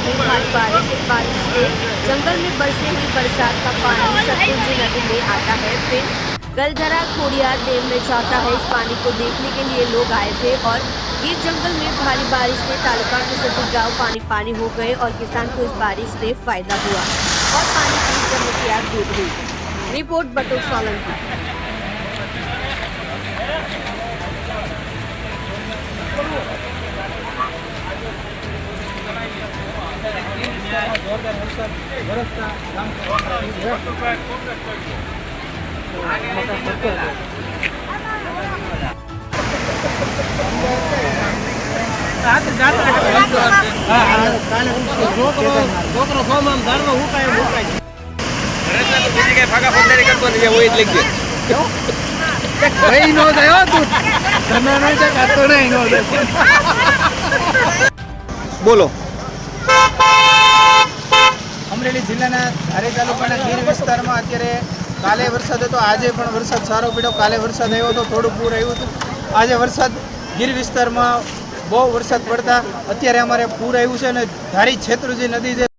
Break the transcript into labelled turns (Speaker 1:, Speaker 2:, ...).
Speaker 1: हुई भारी बारिश से जंगल में बरसे हुई बरसात का पानी सतलुज नदी में आता है, फिर गलधरा खोड़ियार डैम में जाता है। इस पानी को देखने के लिए लोग आए थे और गिर जंगल में भारी बारिश से तालुका के सभी गांव पानी हो गए और किसान को इस बारिश से फायदा हुआ और पानी की समस्या दूर हुई। रिपोर्ट बटुक सोलंकी।
Speaker 2: બોલો
Speaker 3: અમરેલી જિલ્લાના ધારી તાલુકાના ગીર વિસ્તારમાં અત્યારે કાલે વરસાદ હતો, આજે પણ વરસાદ સારો પડ્યો। કાલે વરસાદ આવ્યો હતો, થોડું પૂર આવ્યું હતું। આજે વરસાદ ગીર વિસ્તારમાં બહુ વરસાદ પડતા અત્યારે અમારે પૂર આવ્યું છે અને ધારી છેત્રુજી નદી જે